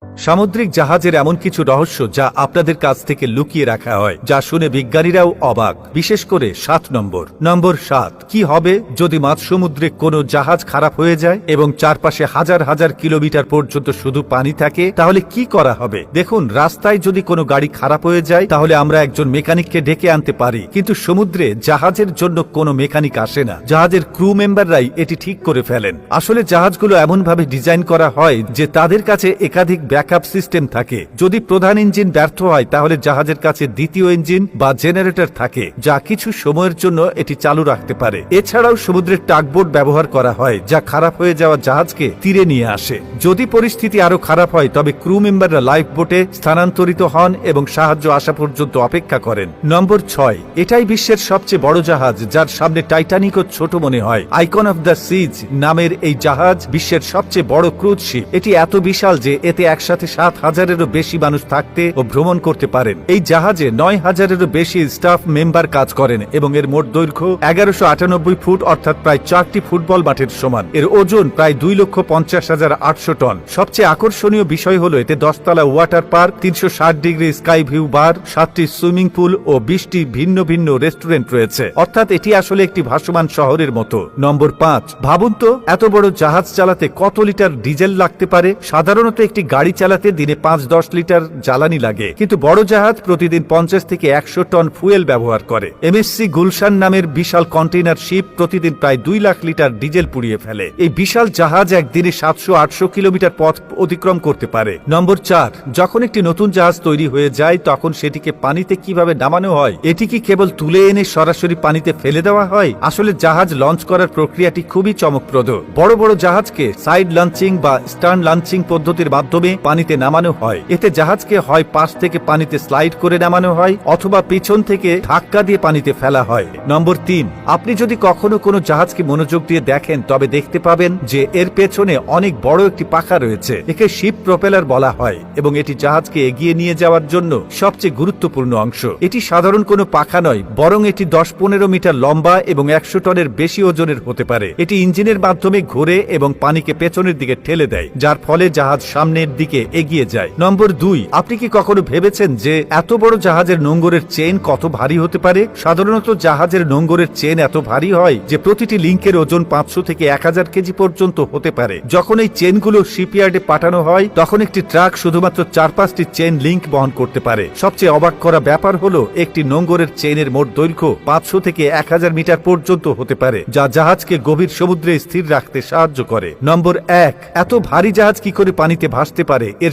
সামুদ্রিক জাহাজের এমন কিছু রহস্য যা আপনাদের কাছ থেকে লুকিয়ে রাখা হয়, যা শুনে বিজ্ঞানীরাও অবাক, বিশেষ করে 7 নম্বর 7। কি হবে যদি মাঝ সমুদ্রে কোনো জাহাজ খারাপ হয়ে যায় এবং চারপাশে হাজার হাজার কিলোমিটার পর্যন্ত শুধু পানি থাকে? তাহলে কি করা হবে? দেখুন, রাস্তায় যদি কোনো গাড়ি খারাপ হয়ে যায় তাহলে আমরা একজন মেকানিককে ডেকে আনতে পারি, কিন্তু সমুদ্রে জাহাজের জন্য কোনো মেকানিক আসে না। জাহাজের ক্রু মেম্বাররাই এটি ঠিক করে ফেলেন। আসলে জাহাজগুলো এমনভাবে ডিজাইন করা হয় যে তাদের কাছে একাধিক ব্যাকআপ সিস্টেম থাকে। যদি প্রধান ইঞ্জিন ব্যর্থ হয় তাহলে জাহাজের কাছে দ্বিতীয় ইঞ্জিন বা জেনারেটর থাকে, যা কিছু সময়ের জন্য এটি চালু রাখতে পারে। এছাড়াও সমুদ্রের টাগবোট ব্যবহার করা হয়, যা খারাপ হয়ে যাওয়া জাহাজকে তীরে নিয়ে আসে। যদি পরিস্থিতি আরো খারাপ হয় তবে ক্রু মেম্বাররা লাইফ বোটে স্থানান্তরিত হন এবং সাহায্য আসা পর্যন্ত অপেক্ষা করেন। নম্বর 6, এটাই বিশ্বের সবচেয়ে বড় জাহাজ, যার সামনে টাইটানিকও ছোট মনে হয়। আইকন অফ দ্য সিজ নামের এই জাহাজ বিশ্বের সবচেয়ে বড় ক্রুজ শিপ। এটি এত বিশাল যে এতে একসাথে 7,000-এরও বেশি মানুষ থাকতে ও ভ্রমণ করতে পারেন। এই জাহাজে 9,000-এরও বেশি স্টাফ মেম্বার কাজ করেন এবং এর মোট দৈর্ঘ্য 1198 ফুট, অর্থাৎ প্রায় 4টি ফুটবল মাঠের সমান। এর ওজন প্রায় 2,50,800 টন। সবচেয়ে আকর্ষণীয় বিষয় হলো এতে 10তলা water park, 360 degree sky view bar, 7টি সুইমিং পুল ও 20টি ভিন্ন ভিন্ন রেস্টুরেন্ট রয়েছে, অর্থাৎ এটি আসলে একটি ভাসমান শহরের মতো। নম্বর 5, ভাবুন তো এত বড় জাহাজ চালাতে কত লিটার ডিজেল লাগতে পারে? সাধারণত একটি গাড়ি চালাতে দিনে 5-10 লিটার জ্বালানি লাগে, কিন্তু বড় জাহাজ প্রতিদিন 50 থেকে 100 টন ফুয়েল ব্যবহার করে। এমএসসি গুলশান নামের বিশাল কন্টেইনার শিপ প্রতিদিন প্রায় 2 লাখ লিটার ডিজেল পুড়িয়ে ফেলে। এই বিশাল জাহাজ একদিনে 700-800 কিলোমিটার পথ অতিক্রম করতে পারে। নম্বর 4, যখন একটি নতুন জাহাজ তৈরি হয়ে যায় তখন সেটিকে পানিতে কিভাবে নামানো হয়? এটি কি কেবল তুলে এনে সরাসরি পানিতে ফেলে দেওয়া হয়? আসলে জাহাজ লঞ্চ করার প্রক্রিয়াটি খুবই চমকপ্রদ। বড় বড় জাহাজকে সাইড লঞ্চিং বা স্টার্ন লঞ্চিং পদ্ধতির মাধ্যমে পানিতে নামানো হয়। এতে জাহাজকে হয় পাশ থেকে পানিতে স্লাইড করে নামানো হয় অথবা পিছন থেকে ধাক্কা দিয়ে পানিতে ফেলা হয়। নম্বর 3, আপনি যদি কখনো কোনো জাহাজকে মনোযোগ দিয়ে দেখেন তবে দেখতে পাবেন যে এর পেছনে অনেক বড় একটি পাখা রয়েছে। একে শিপ প্রপেলার বলা হয় এবং এটি জাহাজকে এগিয়ে নিয়ে যাওয়ার জন্য সবচেয়ে গুরুত্বপূর্ণ অংশ। এটি সাধারণ কোনো পাখা নয়, বরং এটি 10-15 মিটার লম্বা এবং 100 টনের বেশি ওজনের হতে পারে। এটি ইঞ্জিনের মাধ্যমে ঘুরে এবং পানিকে পেছনের দিকে ঠেলে দেয়, যার ফলে জাহাজ সামনের দিকে এগিয়ে যায়। নম্বর 2, আপনি কি কখনো ভেবেছেন যে এত বড় জাহাজের নোঙ্গরের চেইন কত ভারী হতে পারে? সাধারণত জাহাজের নোঙ্গরের চেইন এত ভারী হয় যে প্রতিটি লিঙ্কের ওজন 500 থেকে 1000 কেজি পর্যন্ত হতে পারে। যখন এই চেইনগুলো শিপইয়ার্ডে পাঠানো হয় তখন একটি ট্রাক শুধুমাত্র 4-5টি চেইন লিঙ্ক বহন করতে পারে। সবচেয়ে অবাক করা ব্যাপার হলো একটি নোঙ্গরের চেইনের মোট দৈর্ঘ্য 500 থেকে 1000 মিটার পর্যন্ত হতে পারে, যা জাহাজকে গভীর সমুদ্রে স্থির রাখতে সাহায্য করে। নম্বর 1, এত ভারী জাহাজ কি করে পানিতে ভাসতে পারে? এর